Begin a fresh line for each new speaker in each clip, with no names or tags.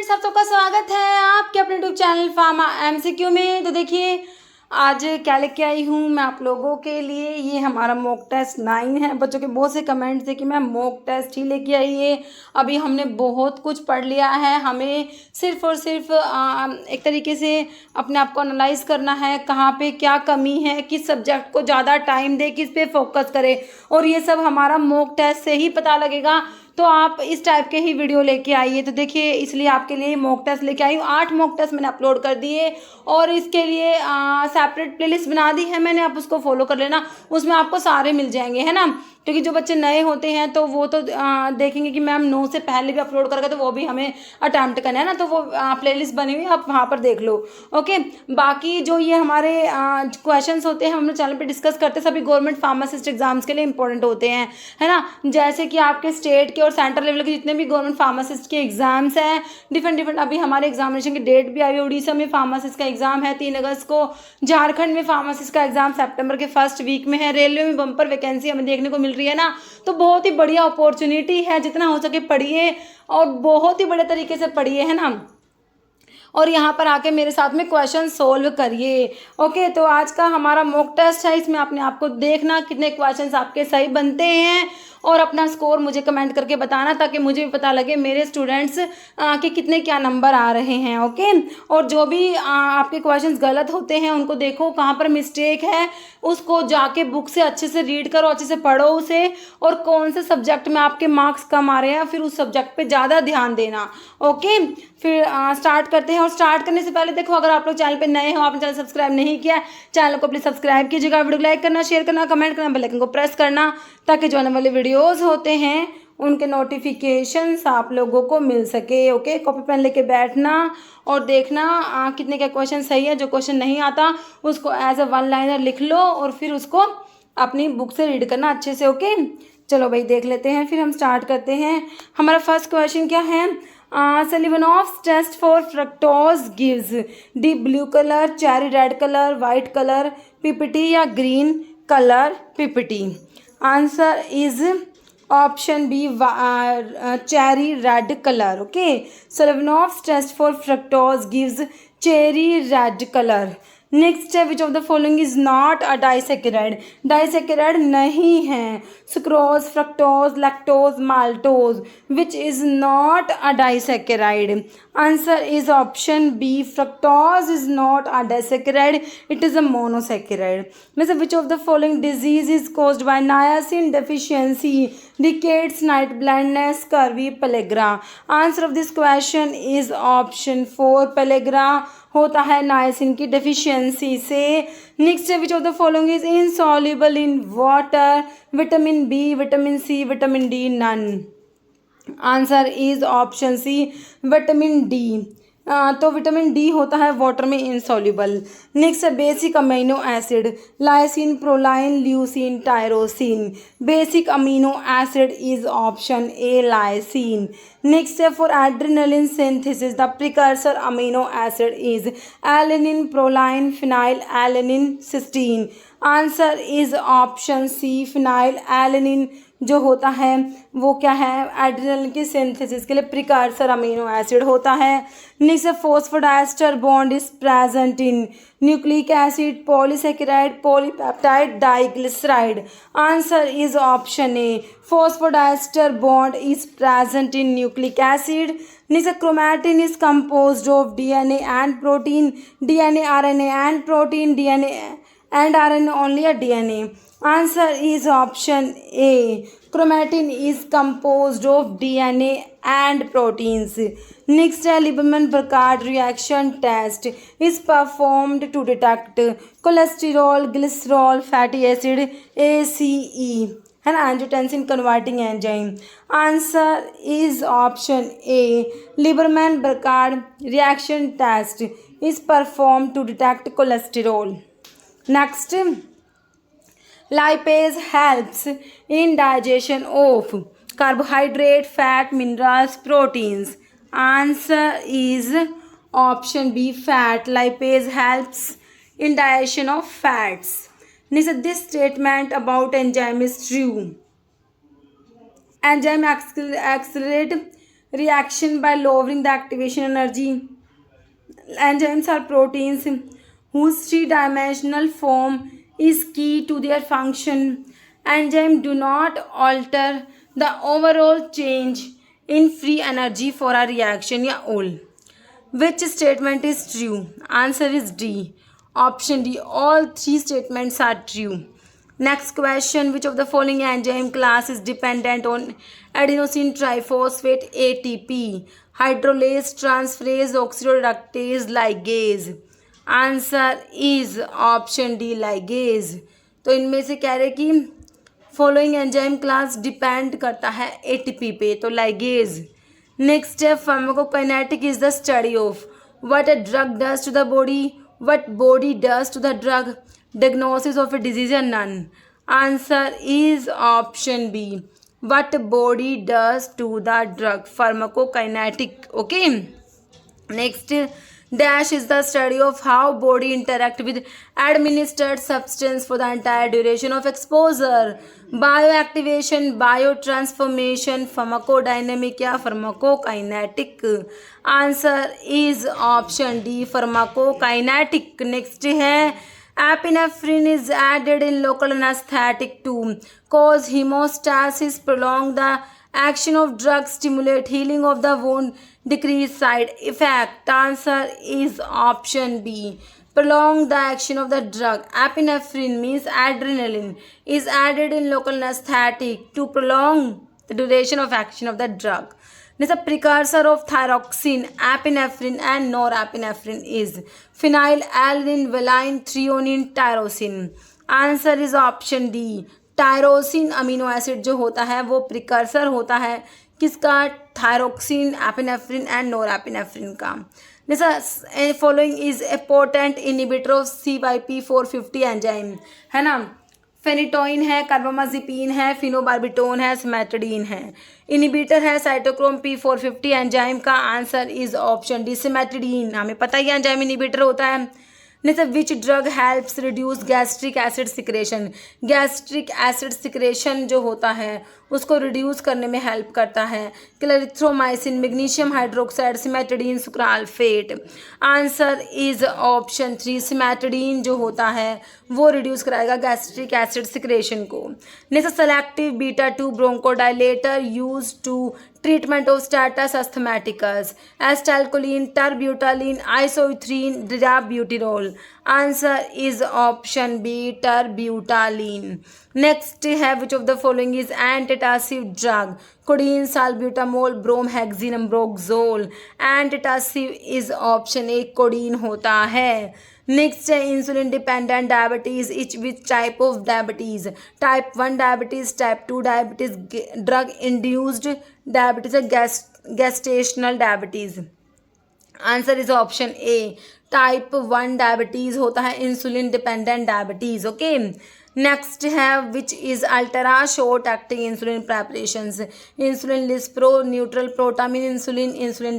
Friends, आप सबका स्वागत है आपके अपने यूट्यूब चैनल फार्मा एमसीक्यू में। तो देखिए आज क्या लेके आई हूँ मैं आप लोगों के लिए। ये हमारा मॉक टेस्ट 9 है। बच्चों के बहुत से कमेंट्स थे कि मैं मॉक टेस्ट ही लेके आई है। अभी हमने बहुत कुछ पढ़ लिया है, हमें सिर्फ और सिर्फ एक तरीके से अपने आप को एनालाइज करना है, कहाँ पे क्या कमी है, किस सब्जेक्ट को ज़्यादा टाइम दे, किस पे फोकस करे, और ये सब हमारा मॉक टेस्ट से ही पता लगेगा। तो आप इस टाइप के ही वीडियो लेके आइए। तो देखिए इसलिए आपके लिए मॉक टेस्ट लेके आई हूँ। 8 मॉक टेस्ट मैंने अपलोड कर दिए और इसके लिए सेपरेट प्लेलिस्ट बना दी है मैंने, आप उसको फॉलो कर लेना, उसमें आपको सारे मिल जाएंगे, है ना। क्योंकि जो बच्चे नए होते हैं तो वो तो देखेंगे कि मैम 9 से पहले भी अपलोड करके, तो वो भी हमें अटैम्प्ट करना है ना, तो वो प्लेलिस्ट बनी हुई है, आप वहाँ पर देख लो। ओके, बाकी जो ये हमारे क्वेश्चंस होते हैं हम अपने चैनल पे डिस्कस करते हैं, सभी गवर्नमेंट फार्मासिस्ट एग्जाम्स के लिए इंपॉर्टेंट होते हैं, है ना। जैसे कि आपके स्टेट के और सेंट्रल लेवल के जितने भी गवर्नमेंट फार्मासिस्ट के एग्जाम्स हैं, डिफरेंट अभी हमारे एग्जामिनेशन की डेट भी आई है। उड़ीसा में फार्मासिस्ट का एग्जाम है 3 अगस्त को, झारखंड में फार्मासिस्ट का एग्जाम सितंबर के फर्स्ट वीक में है, रेलवे में बम्पर वैकेंसी हमें देखने को मिल रही है ना। तो बहुत ही बढ़िया अपॉर्चुनिटी है, जितना हो सके पढ़िए और बहुत ही बड़े तरीके से पढ़िए, है ना, और यहाँ पर आके मेरे साथ में क्वेश्चन सोल्व करिए। ओके, तो आज का हमारा मॉक टेस्ट है, इसमें अपने आप को देखना कितने क्वेश्चंस आपके सही बनते हैं और अपना स्कोर मुझे कमेंट करके बताना, ताकि मुझे भी पता लगे मेरे स्टूडेंट्स के कितने क्या नंबर आ रहे हैं। ओके, और जो भी आपके क्वेश्चंस गलत होते हैं उनको देखो कहाँ पर मिस्टेक है, उसको जाके बुक से अच्छे से रीड करो, अच्छे से पढ़ो उसे, और कौन से सब्जेक्ट में आपके मार्क्स कम आ रहे हैं फिर उस सब्जेक्ट पे ज़्यादा ध्यान देना। ओके, फिर स्टार्ट करते हैं। और स्टार्ट करने से पहले देखो, अगर आप लोग चैनल पे नए हो, आपने चैनल सब्सक्राइब नहीं किया, चैनल को प्लीज सब्सक्राइब कीजिएगा, वीडियो को लाइक करना, शेयर करना, कमेंट करना, बेल आइकन को प्रेस करना, ताकि जो आने वाले वीडियोस होते हैं उनके नोटिफिकेशंस आप लोगों को मिल सके। ओके, कॉपी पेन लेके बैठना और देखना कितने का क्वेश्चन सही है। जो क्वेश्चन नहीं आता उसको एज अ वन लाइनर लिख लो और फिर उसको अपनी बुक से रीड करना अच्छे से। ओके, चलो भाई देख लेते हैं, फिर हम स्टार्ट करते हैं। हमारा फर्स्ट क्वेश्चन क्या है? Selivanov's test for fructose gives deep blue color, cherry red color, white color PPT या green color PPT. Answer is option B, cherry red color. Okay, Selivanov's test for fructose gives cherry red color. Next है, which of the following is not a disaccharide? Disaccharide नहीं है। Sucrose, fructose, lactose, maltose, which is not a disaccharide? Answer is option B, fructose is not a disaccharide, it is a monosaccharide. जैसे which of the following disease is caused by niacin deficiency, rickets, night blindness, scurvy, pellagra? Answer of this question is option 4, pellagra होता है niacin की deficiency से। Next है, which of the following is insoluble in water? Vitamin B, vitamin C, vitamin D, none? Answer is option C, vitamin D. तो vitamin D होता है water में insoluble. Next है, basic amino acid, lysine, proline, leucine, tyrosine? Basic amino acid is option A, lysine. Next है, for adrenaline synthesis the precursor amino acid is alanine, proline, phenyl alanine, cysteine? Answer is option C, phenyl alanine जो होता है वो क्या है, adrenaline की synthesis के लिए प्रिकर्सर अमीनो एसिड होता है। Next, phosphodiester bond is present in nucleic acid, polysaccharide, polypeptide, diglyceride? Answer is option A, phosphodiester bond is present in nucleic acid. Next, chromatin is composed of DNA and protein, DNA, RNA and protein, DNA and RNA only, a DNA? Answer is option A, chromatin is composed of DNA and proteins. Next, Lieberman-Burkhardt reaction test is performed to detect cholesterol, glycerol, fatty acid, ACE, है ना, angiotensin converting enzyme? Answer is option A, Lieberman-Burkhardt reaction test is performed to detect cholesterol. Next, lipase helps in digestion of carbohydrate, fat, minerals, proteins? Answer is option B, fat. Lipase helps in digestion of fats. Next, this statement about enzyme is true. Enzyme accelerate reaction by lowering the activation energy. Enzymes are proteins whose three-dimensional form is key to their function. Enzymes do not alter the overall change in free energy for a reaction. या all. Which statement is true? Answer is D. Option D. All three statements are true. Next question. Which of the following enzyme class is dependent on adenosine triphosphate ATP? Hydrolase, transferase, oxidoreductase, ligase. Answer is option D. Ligase. तो इनमें से कह रहे कि following enzyme class depend करता है ATP पे, तो लाइगेज. नेक्स्ट है pharmacokinetic is the study of what a drug does to the body, what body does to the drug, diagnosis of a disease या none. Answer is option B, what body does to the drug, pharmacokinetic. Okay. Next, dash is the study of how body interact with administered substance for the entire duration of exposure. Bioactivation, biotransformation, pharmacodynamic या pharmacokinetic. Answer is option D, pharmacokinetic. Next है epinephrine is added in local anesthetic to cause hemostasis, prolong the action of drug, stimulate healing of the wound, decrease side effect. Answer is option B, prolong the action of the drug. Epinephrine means adrenaline is added in local anesthetic to prolong the duration of action of the drug. This is a precursor of thyroxine, epinephrine and norepinephrine is phenylalanine, valine, threonine, tyrosine. Answer is option D. Tyrosine amino acid जो होता है वो precursor होता है किसका, thyroxine, epinephrine and norepinephrine का. जैसा following is a potent inhibitor of CYP450 enzyme, है ना. फेनिटोइन है, कार्बामाजिपिन है, फिनोबार्बिटोन है, सिमेट्रिडीन है. इनिबिटर है साइटोक्रोम P450 एंजाइम का. Answer is option D, cimetidine. हमें पता ही एंजाइम इनिबिटर होता है. जैसे which drug helps reduce gastric acid secretion, gastric acid secretion जो होता है उसको रिड्यूस करने में हेल्प करता है. Clarithromycin, magnesium hydroxide, cimetidine, sucralfate. Answer is option 3, cimetidine जो होता है वो रिड्यूस कराएगा गैस्ट्रिक एसिड सिक्रेशन को. Next, selective beta 2 bronchodilator use to treatment of status asthmaticus, acetylcholine, terbutaline, isoethylene, dirabuterol. Answer is option B, terbutaline. Next है which of the following is antitussive drug? Codeine, salbutamol, bromhexine, ambroxol. Antitussive is option A, codeine होता है. Next है insulin dependent diabetes, each which type of diabetes, type 1 diabetes, type 2 diabetes, drug induced diabetes, gestational diabetes. Answer is option A, type 1 diabetes होता है insulin dependent diabetes. Okay. Next है which is ultra short acting insulin preparations, insulin lispro, neutral protamine insulin, insulin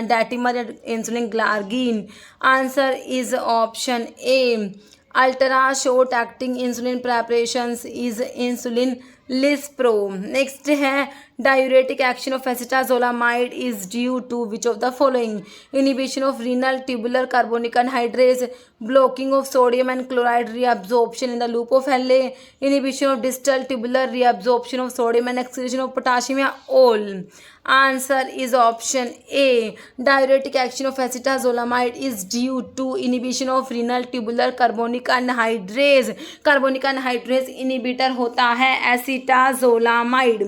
detemir, insulin glargine. Answer is option A, ultra short acting insulin preparations is insulin lispro. Next है diuretic action of acetazolamide is due to which of the following, inhibition of renal tubular carbonic anhydrase, blocking of sodium and chloride reabsorption in the loop of Henle, inhibition of distal tubular reabsorption of sodium and excretion of potassium या all. Answer is option A, diuretic action of acetazolamide is due to inhibition of renal tubular carbonic anhydrase. Carbonic anhydrase inhibitor होता है acetazolamide.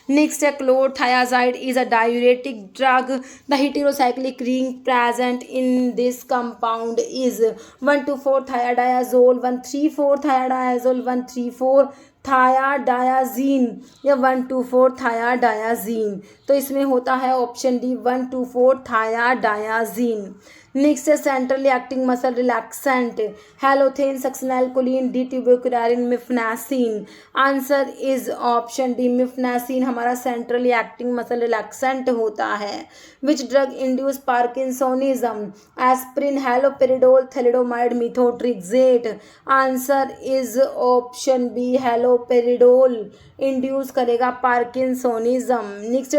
Next है chlorothiazide is a diuretic drug. The heterocyclic ring present in this compound is 1,2,4 thiadiazole, 1,3,4 thiadiazole, 1,3,4 thiadiazine या 1,2,4 thiadiazine. तो इसमें होता है option D, 1,2,4 thiadiazine. Next है centrally acting muscle relaxant, halothane, succinylcholine, d tubocurarine, mephenesin. Answer is option D, mephenesin हमारा centrally acting muscle relaxant होता है. Which drug induce parkinsonism, aspirin, haloperidol, thalidomide, methotrexate. Answer is option B, halo haloperidol induce करेगा parkinsonism. Next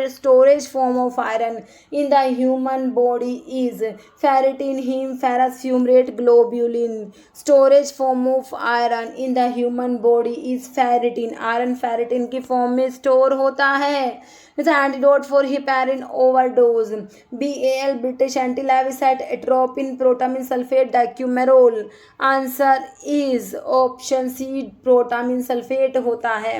storage form of iron in the human body is ferritin, heme, ferrous, fumarate, globulin. Storage form of iron in the human body is ferritin. Iron ferritin की form में store होता है। Antidote for heparin overdose BAL British antilewisite, atropine, protamine sulphate, dicoumarol. Answer is option C protamine sulphate होता है।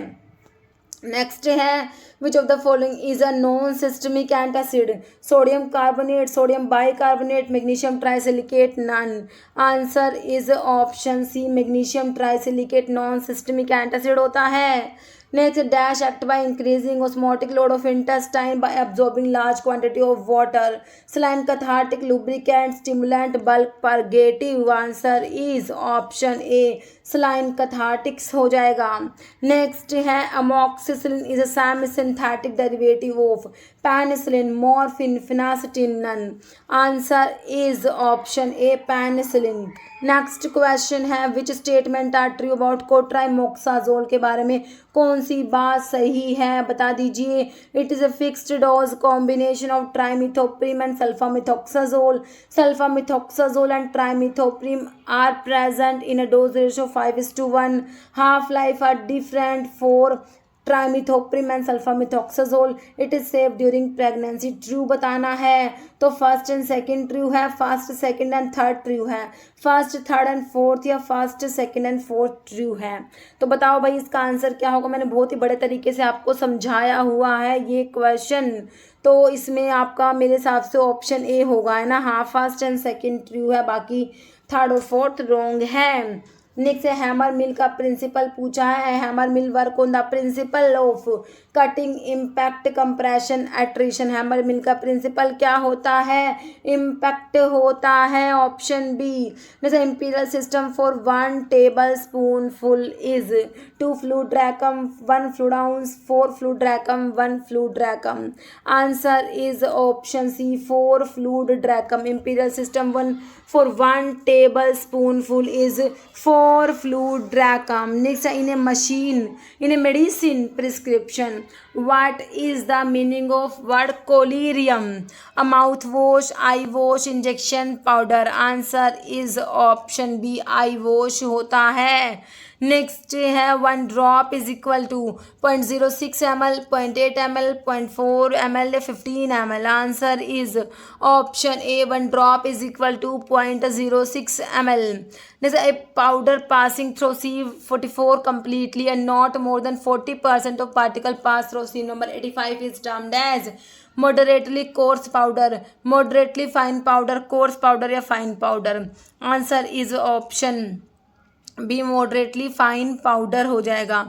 Next है which of the following is a non systemic antacid? Sodium carbonate, sodium bicarbonate, magnesium trisilicate, none. Answer is option C magnesium trisilicate non systemic antacid होता है। Next dash act by increasing osmotic load of intestine by absorbing large quantity of water. Saline, cathartic, lubricant, stimulant, bulk, purgative. Answer is option A saline cathartics हो जाएगा। Next है amoxicillin is a semi synthetic derivative of penicillin, morphine, phenacetin, none. Answer is option A penicillin. Next question है which statement are true about cotrimoxazole? के बारे में कौन सी बात सही है बता दीजिए। It is a fixed dose combination of trimethoprim and sulfamethoxazole. Sulfamethoxazole and trimethoprim are present in a dose ratio 5:1. Half life are different for trimethoprim and sulfamethoxazole. It is safe during pregnancy. True बताना है तो first and second true है, first second and third true है, first third and fourth या first second and fourth true है। तो बताओ भाई इसका आंसर क्या होगा। मैंने बहुत ही बड़े तरीके से आपको समझाया हुआ है ये क्वेश्चन, तो इसमें आपका मेरे हिसाब से ऑप्शन ए होगा, है ना। हाँ फर्स्ट एंड सेकंड ट्रू है, बाकी थर्ड और फोर्थ रॉन्ग है। नेक्स्ट है हैमर मिल का प्रिंसिपल पूछा है। Hammer mill work on the principle of cutting, impact, compression, attrition. Hammer mill का प्रिंसिपल क्या होता है? इम्पैक्ट होता है, ऑप्शन बी। जैसे imperial system for 1 table spoon full is 2 fluid drachm, 1 fluid ounce, 4 fluid drachm, 1 fluid drachm. Answer is option C 4 fluid drachm. Imperial system 1 for 1 tablespoonful is 4 fluid racum. Next, in a medicine prescription, what is the meaning of word collyrium? A mouthwash, eye wash, injection, powder. Answer is option B eye wash होता है। Next है 1 drop is equal to 0.06 ml, 0.8 ml, 0.4 ml, 15 ml। Answer is option A 1 drop is equal to 0.06 ml। जैसे a powder passing through C44 completely and not more than 40% of particle pass through C number 85 is termed as moderately coarse powder, moderately fine powder, coarse powder या fine powder। Answer is option B moderately fine powder हो जाएगा।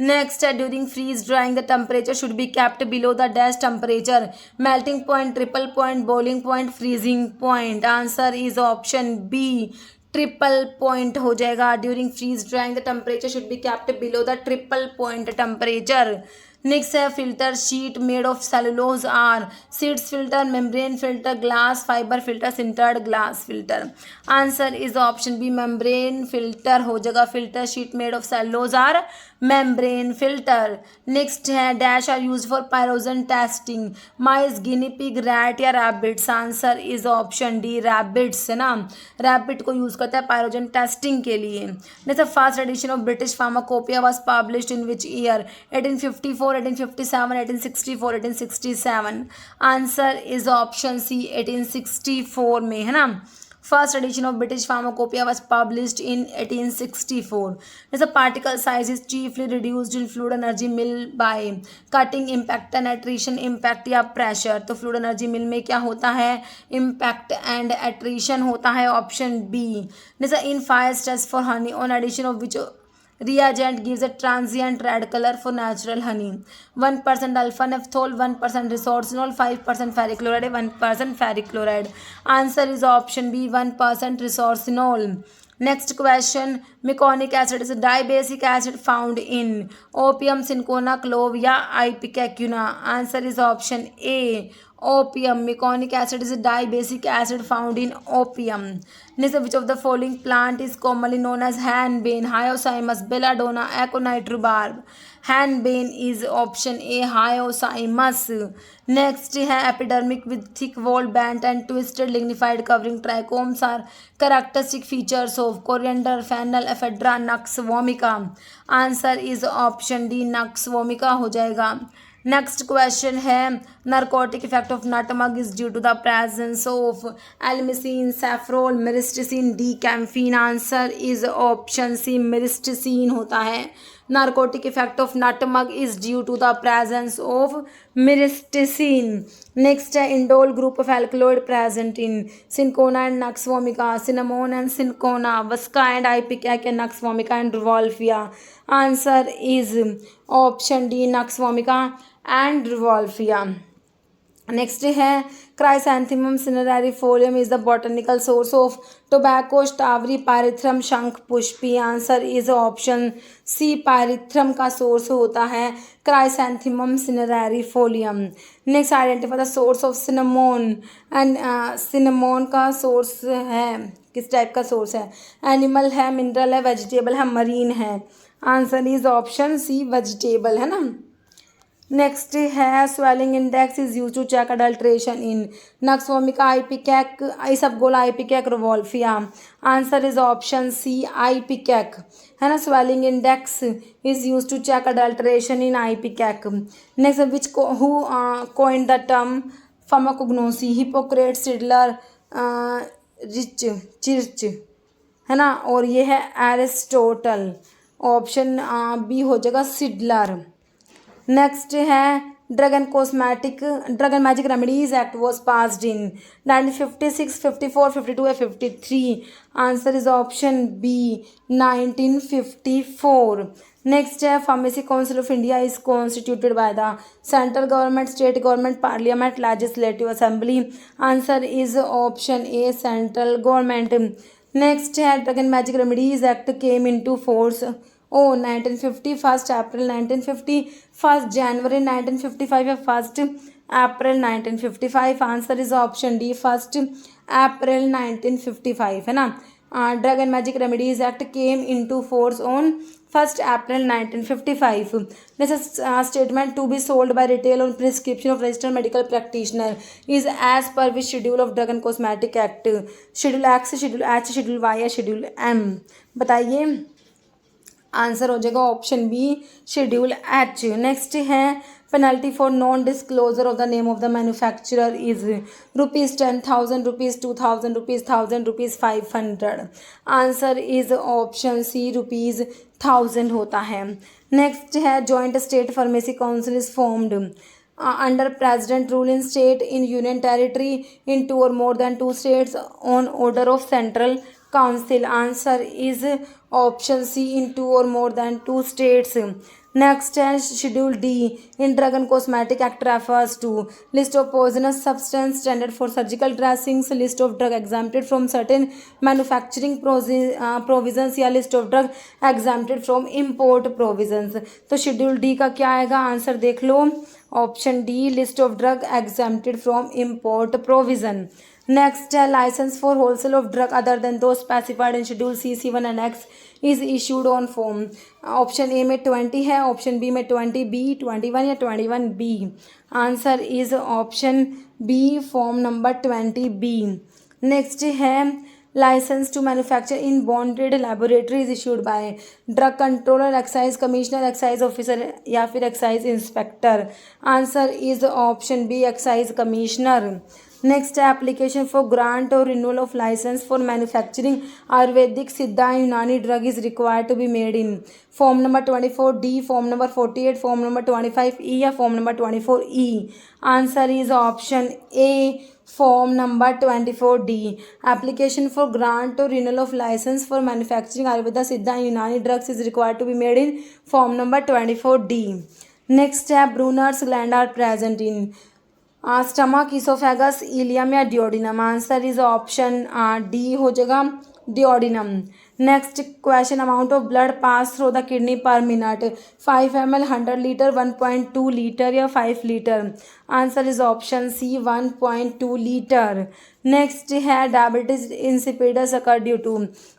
Next है during freeze drying the temperature should be kept below the dash temperature, melting point, triple point, boiling point, freezing point. Answer is option B triple point हो जाएगा। During freeze drying the temperature should be kept below the triple point temperature. Next है filter sheet made of cellulose are Seitz filter, membrane filter, glass fibre filter, sintered glass filter. Answer is option B membrane filter हो जाएगा। Filter sheet made of cellulose are membrane filter. Next है dash are use for pyrogen testing, mice, guinea pig, rat या rabbits. Answer is option D rabbits, है ना। Rabbit को use करता है pyrogen testing के लिए। Next first edition of British pharmacopoeia was published in which year? 1854, 1857, 1864, 1867। Answer is option C 1864 में, है ना। First edition of British pharmacopoeia was published in 1864. The particle size is chiefly reduced in fluid energy mill by cutting, impact and attrition, impact या pressure। तो fluid energy mill में क्या होता है? impact and attrition होता है, option B. जैसे in fire test for honey on addition of which reagent gives a transient red color for natural honey? 1% alpha naphthol, 1% resorcinol, 5% ferrichloride, 1% ferrichloride। Answer is option B 1% resorcinol। Next question, meconic acid is a dibasic acid found in opium, cinchona, clove या ipecacuanha। Answer is option A opium. Meconic acid is a dibasic acid found in opium. Next, which of the following plant is commonly known as henbane? Hyoscyamus, belladonna, aconite, rhubarb. Henbane is option A, hyoscyamus. Next है epidermic with thick walled band and twisted lignified covering. Trichomes are characteristic features of coriander, fennel, ephedra, nux vomica. Answer is option D, nux vomica हो जाएगा. Next question है narcotic effect of nutmeg is due to the presence of elemicin, safrole, myristicin, D camphene. Answer is option C, myristicin होता है. Narcotic effect of nutmeg is due to the presence of myristicin. Next है indole group of alkaloid present in cinchona and nux vomica, cinnamon and cinchona, vasaka and ipecac and nux vomica and rauwolfia. Answer is option D, nux vomica and रिवॉल्फिया. Next है chrysanthemum cinerariifolium is the botanical source of tobacco, shatavari, pyrethrum, shankhpushpi. Answer is option C, pyrethrum का source होता है chrysanthemum cinerariifolium. Next identify the source of cinnamon and cinnamon का source है किस type का source है? Animal है, मिनरल है, वेजिटेबल है, मरीन है. Answer is option C, vegetable है ना. नेक्स्ट है swelling index is use to check adulteration in nux vomica, ipecac, isabgol, ipecac, rauwolfia. Answer is option C, ipecac है ना. Swelling index is use to check adulteration in ipecac. Next which who coined the term pharmacognosy? Hippocrates, Seydler, Church है ना, और ये है Aristotle. Option B हो जाएगा, Seydler. Next है drug and magic remedies act was passed in 1956, 54, 52 या 53. Answer is option B, 1954. Next है pharmacy council of India is constituted by the central government, state government, parliament, legislative assembly. Answer is option A, central government. Next है drug and magic remedies act came into force 1950, 1 April 1950, 1 January 1955 या 1 April 1955. Answer is option D, 1 April 1955 है ना. Drug and magic remedies act came into force on 1 April 1955. This statement to be sold by retail on prescription of registered medical practitioner is as per which schedule of drug and cosmetic act? Schedule X, schedule H, schedule Y या schedule M? बताइए. Answer हो जाएगा option B, schedule H. Next है penalty for non disclosure of the name of the manufacturer is ₹10,000, ₹2,000, ₹1,000, ₹500. Answer is option C, ₹1,000 होता है. Next है joint state pharmacy council is formed under president rule in state, in union territory, in 2 or more than 2 states on order of central council. Answer is option C, in 2 or more than 2 states. Next है schedule D in drug and cosmetic act refers to list of poisonous substance, standard for surgical dressings, list of drug exempted from certain manufacturing provisions या list of drug exempted from import provisions. तो schedule D का क्या आएगा? Answer देख लो, option D, list of drug exempted from import provision. Next है license for wholesale of drug other than those specified in schedule C, C1 and X is issued on form. Option A में 20 है, option B में 20B, 21 या 21B. Answer is option B, form number 20B. Next है license to manufacture in bonded laboratory is issued by drug controller, excise commissioner, excise officer या फिर excise inspector. Answer is option B, excise commissioner. Next है application for grant और renewal of license for manufacturing Ayurvedic, Siddha, Unani drug is required to be made in form number 24D, form number 48, form number 25E या form number 24E. Answer is option A, form number 24D. Application for grant और renewal of license for manufacturing Ayurveda, Siddha, Unani drugs is required to be made in form number 24D. Next है Brunner's gland are present in stomach, oesophagus, ileum या duodenum. Answer is option D हो जाएगा, duodenum. Next question, amount of blood pass through the kidney per minute, 5 ml, 100 litre, 1.2 litre या 5 litre. Answer is option C 1.2 litre. Next है diabetes insipidus occur due to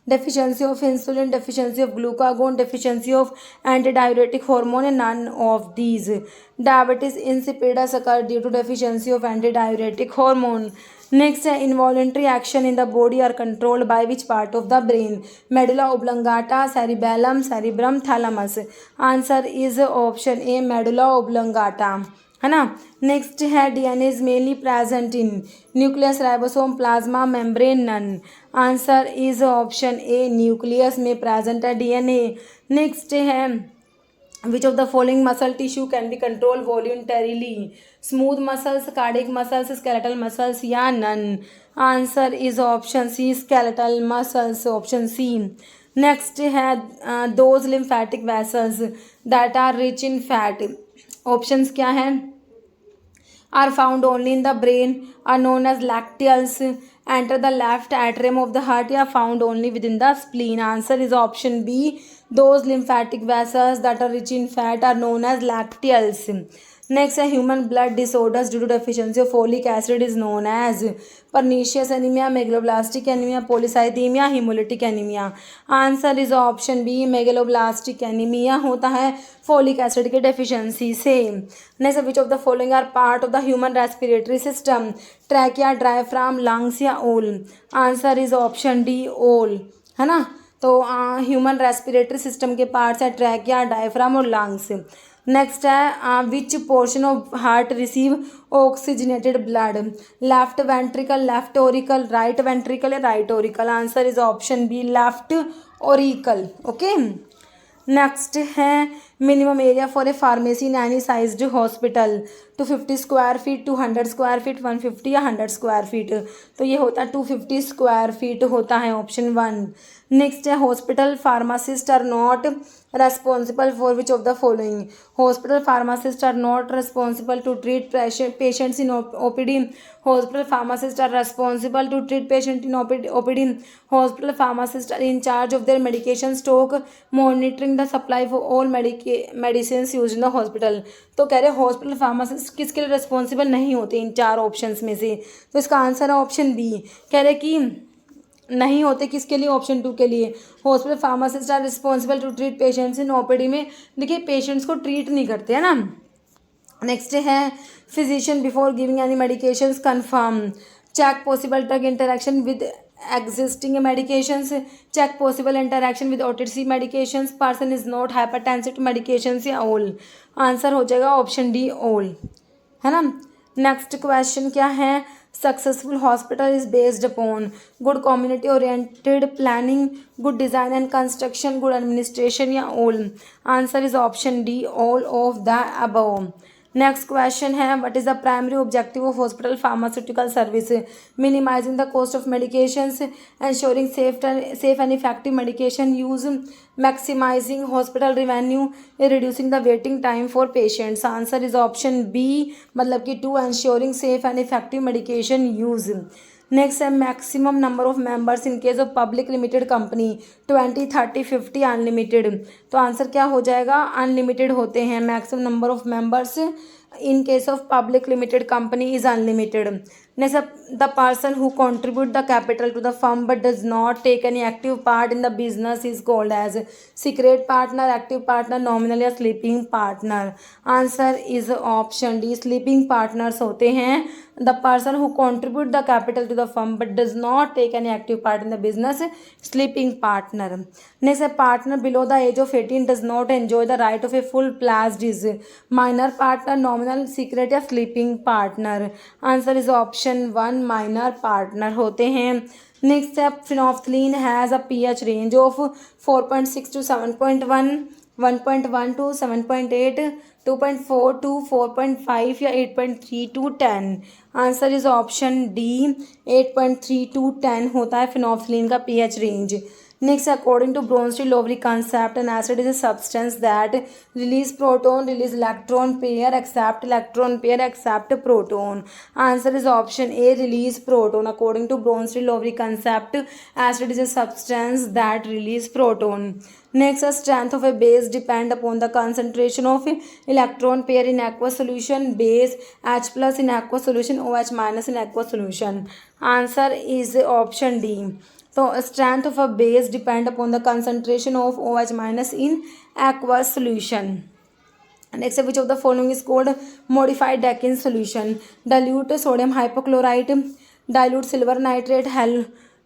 deficiency of insulin, deficiency of glucagon, deficiency of anti diuretic hormone, none of these. Diabetes insipidus occur due to deficiency of anti diuretic hormone. Next है involuntary action in the body are controlled by which part of the brain, medulla oblongata, cerebellum, cerebrum, thalamus. Answer is option A medulla oblongata, है ना। Next है DNA is mainly present in nucleus, ribosome, plasma, membrane, none. Answer is option A nucleus में present है DNA. Next है which of the following muscle tissue can be control voluntarily, smooth muscles, cardiac muscles, skeletal muscles या none. Answer is option C skeletal muscles, option C. Next है those lymphatic vessels that are rich in fat, options क्या हैं, are found only in the brain, are known as lacteals, enter the left atrium of the heart या found only within the spleen। Answer is option B, those lymphatic vessels that are rich in fat are known as lacteals। Next है human blood disorders due to deficiency of folic acid is known as pernicious anaemia, megaloblastic anaemia, polycythaemia, haemolytic anaemia. Answer is option B megaloblastic anaemia होता है folic acid के deficiency से। Next, which of the following are part of the human respiratory system, trachea, diaphragm, lungs या all. Answer is option D ओल, है ना। तो human respiratory system के पार्ट्स है ट्रैकिया, डायफ्राम और लंग्स। नेक्स्ट है which portion of heart receive oxygenated blood, left ventricle, left auricle, right ventricle या right auricle. Answer is option B left auricle, okay. Next है minimum area for a pharmacy in any sized hospital, 250 square feet, 200 square feet, 150 या 100 square feet. तो ये होता है 250 square feet होता है, option 1। Next है hospital pharmacist are not responsible for which of the following, hospital pharmacists are not responsible to treat patients in OPD, hospital pharmacists are responsible to treat patient in OPD, hospital pharmacists are in charge of their medication stock, monitoring the supply for all medicines used in the hospital। तो कह रहे hospital pharmacist किसके लिए responsible नहीं होते इन 4 options में से, तो इसका आंसर है ऑप्शन बी। कह रहे कि नहीं होते किसके लिए, ऑप्शन 2 के लिए, hospital pharmacist are responsible to treat patients in OPD में देखिए पेशेंट्स को ट्रीट नहीं करते हैं ना। नेक्स्ट है physician before giving any medications confirm, check possible drug interaction with existing medications, check possible interaction with OTC medications, person is not hypertensive to medications या all। Answer हो जाएगा ऑप्शन डी all, है ना। Next question क्या है, successful hospital is based upon good community oriented planning, good design and construction, good administration या all. Answer is option D all of the above. Next question है what is the primary objective of hospital pharmaceutical service, minimising the cost of medications, ensuring safe and effective medication use, maximizing hospital revenue, reducing the waiting time for patients। Answer is option B मतलब कि 2, ensuring safe and effective medication use। Next है maximum number of members in case of public limited company, 20, 30, 50 unlimited. तो answer क्या हो जाएगा, unlimited होते हैं maximum number of members in case of public limited company is unlimited। Next, the person who contribute the capital to the firm but does not take any active part in the business is called as secret partner, active partner, nominal या sleeping partner। Answer is option D, sleeping partners होते हैं the person who contribute the capital to the firm but does not take any active part in the business, sleeping partner। Next, a partner below the age of 18 does not enjoy the right of a full pledged is minor partner, nominal, secret या sleeping partner। Answer is option 1, minor partner होते हैं। Next step, phenolphthalein has a pH range of 4.6 to 7.1, 1.1 to 7.8, 2.4 to 4.5 या 8.3 to 10। Answer is option D 8.3 to 10 होता है phenolphthalein का pH range. Next, according to Bronsted-Lowry concept, an acid is a substance that release proton, release electron pair, accept electron pair, accept proton. Answer is option A, release proton. According to Bronsted-Lowry concept, acid is a substance that release proton. Next, the strength of a base depend upon the concentration of electron pair in aqueous solution. Base H plus in aqueous solution, OH minus in aqueous solution. Answer is option D. So strength of a base depend upon the concentration of OH minus in aqueous solution. Next, which of the following is called modified Dawkins solution? Dilute sodium hypochlorite, dilute silver nitrate,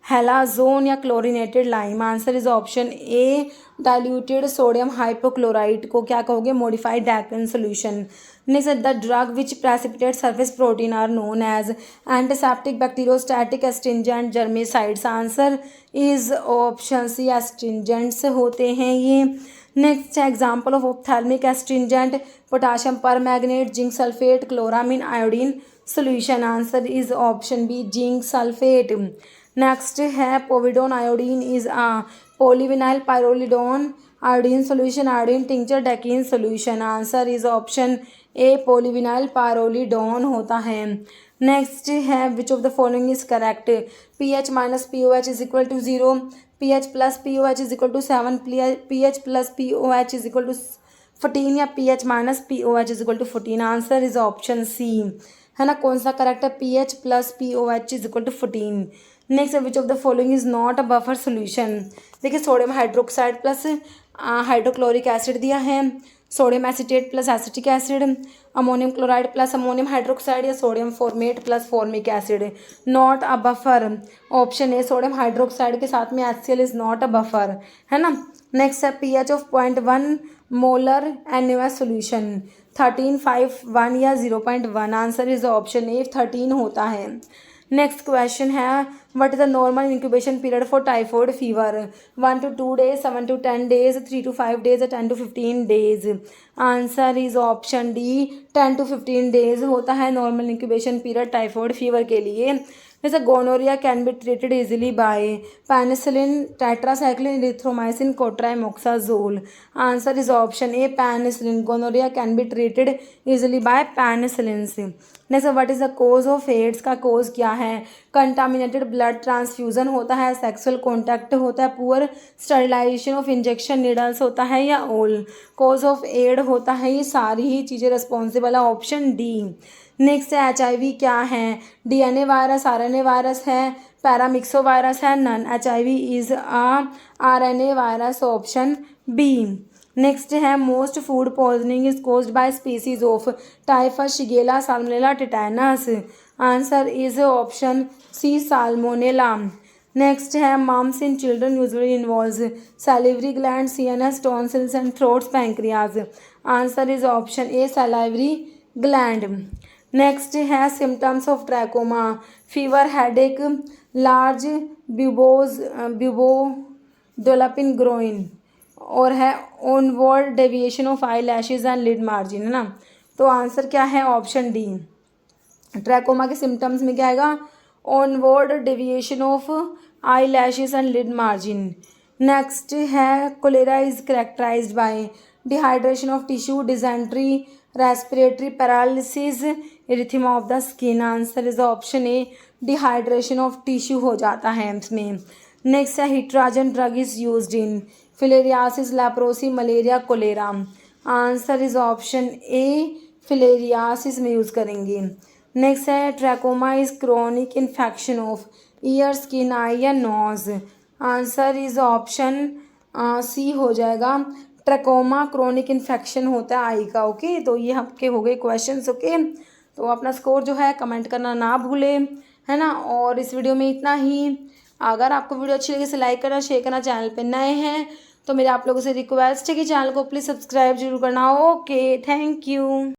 halazone या chlorinated lime. Answer is option A, diluted sodium hypochlorite को क्या कहोगे? Modified Dakin solution. Next, the drug which precipitate surface protein are known as antiseptic, bacteriostatic, astringent, germicides. Answer is option C, astringents होते हैं ये. Next, example of ophthalmic astringent, potassium permanganate, zinc sulphate, chloramine, iodine solution. Answer is option B, zinc sulphate. Next है povidone iodine is polyvinyl pyrrolidone iodine solution, iodine tincture, डैकिन solution. Answer is option A, polyvinyl pyrrolidone होता है. Next है which of the following is correct? pH minus POH is equal to 0, pH plus POH is equal to 7, pH plus POH is equal to 14 या pH minus POH is equal to 14. Answer is option C, है ना. कौन सा correct है? pH plus POH is equal to 14. Next, which of the following is not a buffer solution? देखिए, sodium hydroxide plus hydrochloric acid दिया है, sodium acetate plus acetic acid, ammonium chloride plus ammonium hydroxide या sodium formate plus formic acid. Not a buffer, option A, sodium hydroxide के साथ में HCl is not a buffer, है ना. Next है pH of 0.1 molar NaOH solution, 13.51 या 0.1. Answer is option ए, 13 होता है. नेक्स्ट क्वेश्चन है, what is the normal incubation period for typhoid fever? 1 to 2 days, 7 to 10 days, 3 to 5 days, 10 to 15 days. Answer is option D, 10 to 15 days होता है normal incubation period typhoid fever के लिए. जैसे gonorrhoea can be treated easily by penicillin, tetracycline, erythromycin, cotrimoxazole. Answer is option A, penicillin. Gonorrhoea can be treated easily by penicillin से. Next, what is the cause of AIDS? का cause क्या है? Contaminated blood transfusion होता है, sexual contact होता है, poor sterilization of injection needles होता है या ऑल? कोज ऑफ एड होता है. ये सारी ही चीज़ें रिस्पॉन्सिबल है, ऑप्शन डी. नेक्स्ट है HIV क्या है? DNA वायरस, RNA वायरस है, पैरामिक्सो वायरस है, none. HIV is RNA virus, option B. Next है, most food poisoning is caused by species of typhus, shigella, salmonella, tetanus. Answer is option C, salmonella. Next है, mumps in children usually involves salivary gland, CNS, tonsils and throats, pancreas. Answer is option A, salivary gland. Next है, symptoms of trachoma, fever, headache, large bubo developing groin, और है onward deviation of eye lashes and lid margin, है ना. तो answer क्या है? Option D. Trachoma के symptoms में क्या आएगा? Onward deviation of eye lashes and lid margin. Next है, cholera is characterized by dehydration of tissue, dysentery, respiratory paralysis, erythema of the skin. Answer is option A, dehydration of tissue हो जाता है इसमें. Next है, hetrazan drug is used in filariasis, leprosy, malaria, cholera. Answer is option A, filariasis में use करेंगे. Next है, trachoma is chronic infection of ear, skin, eye या nose. Answer is option C हो जाएगा. ट्रैकोमा क्रोनिक इन्फेक्शन होता है आई का. Okay, तो ये आपके हो गए क्वेश्चंस. ओके, तो अपना स्कोर जो है कमेंट करना ना भूलें, है ना. और इस वीडियो में इतना ही. अगर आपको वीडियो अच्छी लगे तो लाइक करना, शेयर करना. चैनल पे नए हैं तो मेरे आप लोगों से रिक्वेस्ट है कि चैनल को प्लीज़ सब्सक्राइब जरूर करना. Okay, thank you.